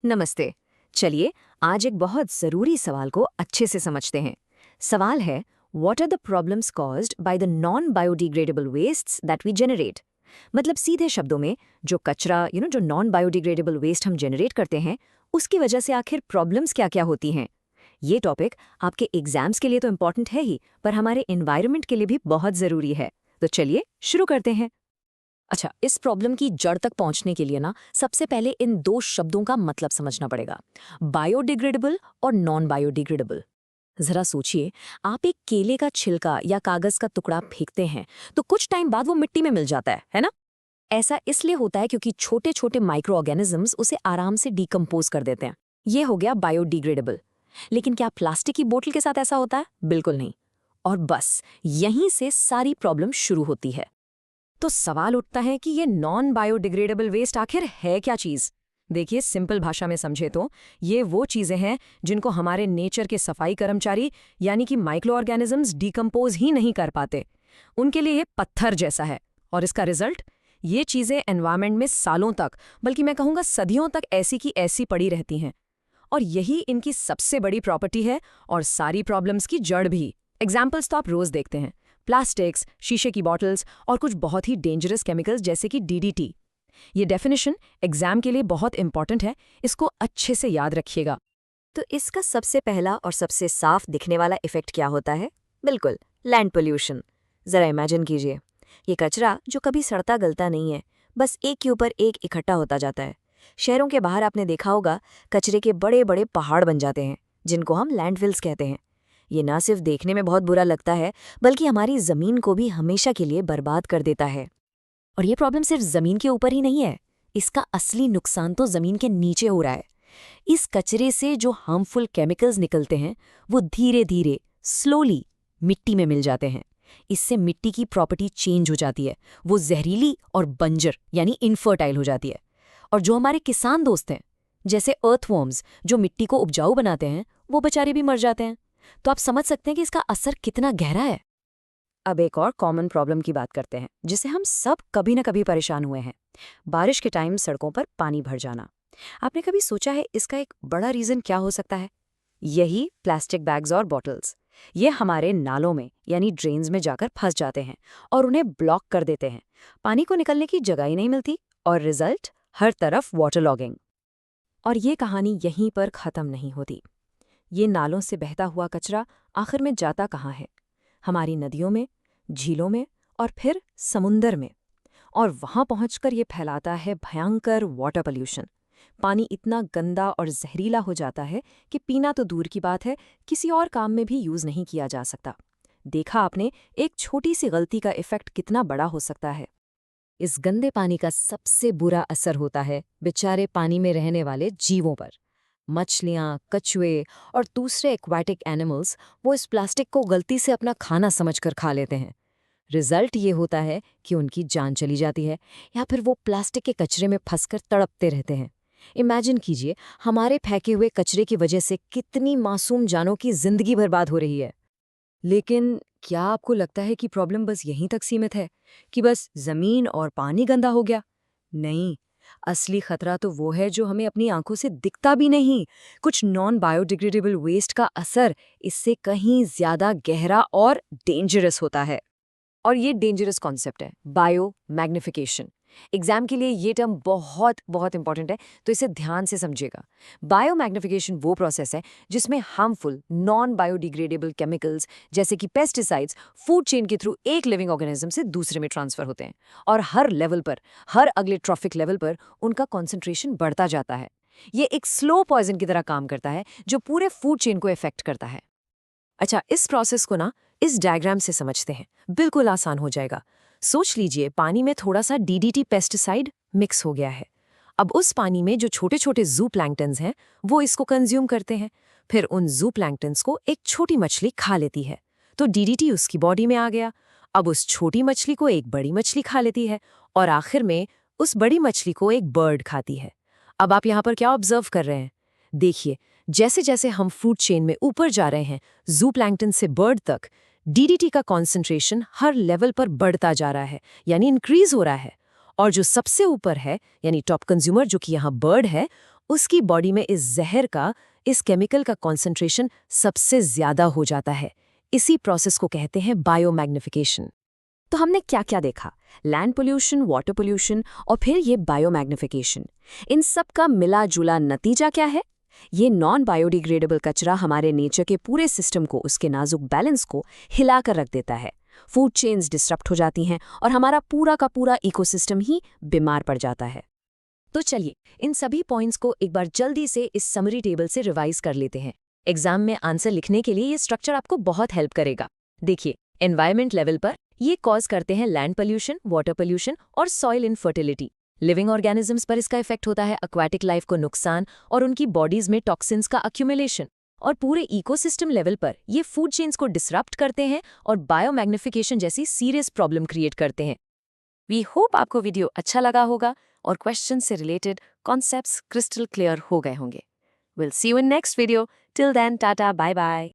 नमस्ते। चलिए आज एक बहुत ज़रूरी सवाल को अच्छे से समझते हैं। सवाल है, what are the problems caused by the non biodegradable wastes that we generate. मतलब सीधे शब्दों में, जो कचरा जो नॉन बायोडिग्रेडेबल वेस्ट हम जनरेट करते हैं, उसकी वजह से आखिर प्रॉब्लम्स क्या क्या होती हैं। ये टॉपिक आपके एग्जाम्स के लिए तो इम्पॉर्टेंट है ही, पर हमारे एनवायरनमेंट के लिए भी बहुत ज़रूरी है। तो चलिए शुरू करते हैं। अच्छा, इस प्रॉब्लम की जड़ तक पहुंचने के लिए ना सबसे पहले इन दो शब्दों का मतलब समझना पड़ेगा, बायोडिग्रेडेबल और नॉन बायोडिग्रेडेबल। जरा सोचिए, आप एक केले का छिलका या कागज का टुकड़ा फेंकते हैं तो कुछ टाइम बाद वो मिट्टी में मिल जाता है ना? ऐसा इसलिए होता है क्योंकि छोटे छोटे माइक्रो ऑर्गेनिजम्स उसे आराम से डिकम्पोज कर देते हैं। ये हो गया बायोडिग्रेडेबल। लेकिन क्या प्लास्टिक की बोतल के साथ ऐसा होता है? बिल्कुल नहीं। और बस यहीं से सारी प्रॉब्लम शुरू होती है। तो सवाल उठता है कि ये नॉन बायोडिग्रेडेबल वेस्ट आखिर है क्या चीज़। देखिए, सिंपल भाषा में समझे तो ये वो चीज़ें हैं जिनको हमारे नेचर के सफाई कर्मचारी यानी कि माइक्रो ऑर्गेनिजम्स डिकम्पोज ही नहीं कर पाते। उनके लिए ये पत्थर जैसा है। और इसका रिजल्ट, ये चीज़ें एनवायरनमेंट में सालों तक, बल्कि मैं कहूँगा सदियों तक ऐसी की ऐसी पड़ी रहती हैं। और यही इनकी सबसे बड़ी प्रॉपर्टी है और सारी प्रॉब्लम्स की जड़ भी। एग्जाम्पल्स तो आप रोज देखते हैं, प्लास्टिक्स, शीशे की बॉटल्स और कुछ बहुत ही डेंजरस केमिकल्स जैसे कि डीडीटी। ये डेफिनेशन एग्जाम के लिए बहुत इंपॉर्टेंट है, इसको अच्छे से याद रखिएगा। तो इसका सबसे पहला और सबसे साफ दिखने वाला इफेक्ट क्या होता है? बिल्कुल, लैंड पोल्यूशन। जरा इमेजिन कीजिए, ये कचरा जो कभी सड़ता गलता नहीं है, बस एक के ऊपर एक इकट्ठा होता जाता है। शहरों के बाहर आपने देखा होगा, कचरे के बड़े बड़े पहाड़ बन जाते हैं, जिनको हम लैंडफिल्स कहते हैं। ये ना सिर्फ देखने में बहुत बुरा लगता है, बल्कि हमारी जमीन को भी हमेशा के लिए बर्बाद कर देता है। और ये प्रॉब्लम सिर्फ जमीन के ऊपर ही नहीं है, इसका असली नुकसान तो जमीन के नीचे हो रहा है। इस कचरे से जो हार्मफुल केमिकल्स निकलते हैं, वो धीरे धीरे स्लोली मिट्टी में मिल जाते हैं। इससे मिट्टी की प्रॉपर्टी चेंज हो जाती है, वो जहरीली और बंजर यानी इनफर्टाइल हो जाती है। और जो हमारे किसान दोस्त हैं, जैसे अर्थवॉर्म्स जो मिट्टी को उपजाऊ बनाते हैं, वो बेचारे भी मर जाते हैं। तो आप समझ सकते हैं कि इसका असर कितना गहरा है। अब एक और कॉमन प्रॉब्लम की बात करते हैं, जिसे हम सब कभी न कभी परेशान हुए हैं। बारिश के टाइम सड़कों पर पानी भर जाना। आपने कभी सोचा है इसका एक बड़ा रीजन क्या हो सकता है? यही प्लास्टिक बैग्स और बॉटल्स। ये हमारे नालों में यानी ड्रेन्स में जाकर फंस जाते हैं और उन्हें ब्लॉक कर देते हैं। पानी को निकलने की जगह ही नहीं मिलती और रिजल्ट, हर तरफ वाटर लॉगिंग। और ये कहानी यहीं पर खत्म नहीं होती। ये नालों से बहता हुआ कचरा आखिर में जाता कहाँ है? हमारी नदियों में, झीलों में और फिर समुंदर में। और वहां पहुंचकर ये फैलाता है भयंकर वाटर पोल्यूशन। पानी इतना गंदा और जहरीला हो जाता है कि पीना तो दूर की बात है, किसी और काम में भी यूज नहीं किया जा सकता। देखा आपने, एक छोटी सी गलती का इफेक्ट कितना बड़ा हो सकता है। इस गंदे पानी का सबसे बुरा असर होता है बेचारे पानी में रहने वाले जीवों पर। मछलियाँ, कछुए और दूसरे एक्वाटिक एनिमल्स वो इस प्लास्टिक को गलती से अपना खाना समझकर खा लेते हैं। रिजल्ट ये होता है कि उनकी जान चली जाती है या फिर वो प्लास्टिक के कचरे में फंसकर तड़पते रहते हैं। इमेजिन कीजिए, हमारे फेंके हुए कचरे की वजह से कितनी मासूम जानों की जिंदगी बर्बाद हो रही है। लेकिन क्या आपको लगता है कि प्रॉब्लम बस यहीं तक सीमित है, कि बस जमीन और पानी गंदा हो गया? नहीं, असली खतरा तो वो है जो हमें अपनी आंखों से दिखता भी नहीं। कुछ नॉन बायोडिग्रेडेबल वेस्ट का असर इससे कहीं ज्यादा गहरा और डेंजरस होता है। और ये डेंजरस कॉन्सेप्ट है, बायो मैग्निफिकेशन। एग्जाम के लिए ये टर्म बहुत बहुत इंपॉर्टेंट है, तो इसे ध्यान से समझिएगा। बायो मैग्निफिकेशन वो प्रोसेस है जिसमें हार्मफुल नॉन बायोडिग्रेडेबल केमिकल्स जैसे कि पेस्टिसाइड्स फूड चेन के थ्रू एक लिविंग ऑर्गेनिज्म से दूसरे में ट्रांसफर होते हैं। और हर लेवल पर, हर अगले ट्रॉफिक लेवल पर उनका कॉन्सेंट्रेशन बढ़ता जाता है। ये एक स्लो पॉइजन की तरह काम करता है जो पूरे फूड चेन को इफेक्ट करता है। अच्छा, इस प्रोसेस को ना इस डायग्राम से समझते हैं, बिल्कुल आसान हो जाएगा। सोच लीजिए, पानी में थोड़ा सा डीडीटी पेस्टिसाइड मिक्स हो गया है। अब उस पानी में जो छोटे छोटे जू प्लैंक्टन्स हैं, वो इसको कंज्यूम करते हैं। फिर उन जू प्लैंक्टन्स को एक छोटी मछली खा लेती है, तो डीडीटी उसकी बॉडी में आ गया। अब उस छोटी मछली को एक बड़ी मछली खा लेती है और आखिर में उस बड़ी मछली को एक बर्ड खाती है। अब आप यहाँ पर क्या ऑब्जर्व कर रहे हैं? देखिए, जैसे जैसे हम फूड चेन में ऊपर जा रहे हैं, जू प्लैंक्टन से बर्ड तक, डीडीटी का कॉन्सेंट्रेशन हर लेवल पर बढ़ता जा रहा है, यानी इंक्रीज हो रहा है। और जो सबसे ऊपर है, यानी टॉप कंज्यूमर जो कि यहाँ बर्ड है, उसकी बॉडी में इस जहर का, इस केमिकल का कॉन्सेंट्रेशन सबसे ज्यादा हो जाता है। इसी प्रोसेस को कहते हैं बायोमैग्निफिकेशन। तो हमने क्या क्या देखा? लैंड पोल्यूशन, वाटर पोल्यूशन और फिर ये बायोमैग्निफिकेशन। इन सब का मिला जुला नतीजा क्या है? ये नॉन बायोडिग्रेडेबल कचरा हमारे नेचर के पूरे सिस्टम को, उसके नाजुक बैलेंस को हिलाकर रख देता है। फूड चेन्स डिस्टर्ब हो जाती हैं और हमारा पूरा का पूरा इकोसिस्टम ही बीमार पड़ जाता है। तो चलिए इन सभी पॉइंट्स को एक बार जल्दी से इस समरी टेबल से रिवाइज कर लेते हैं। एग्जाम में आंसर लिखने के लिए ये स्ट्रक्चर आपको बहुत हेल्प करेगा। देखिए, एनवायरमेंट लेवल पर ये कॉज करते हैं लैंड पोल्यूशन, वाटर पोल्यूशन और सॉइल इनफर्टिलिटी। लिविंग ऑर्गेनिजम्स पर इसका इफेक्ट होता है एक्वाटिक लाइफ को नुकसान और उनकी बॉडीज में टॉक्सिन्स का अक्यूमुलेशन। और पूरे इकोसिस्टम लेवल पर ये फूड चेन्स को डिसरप्ट करते हैं और बायोमैग्निफिकेशन जैसी सीरियस प्रॉब्लम क्रिएट करते हैं। वी होप आपको वीडियो अच्छा लगा होगा और क्वेश्चन से रिलेटेड कॉन्सेप्ट्स क्रिस्टल क्लियर हो गए होंगे। Will see you in next video. Till then, tata, bye bye.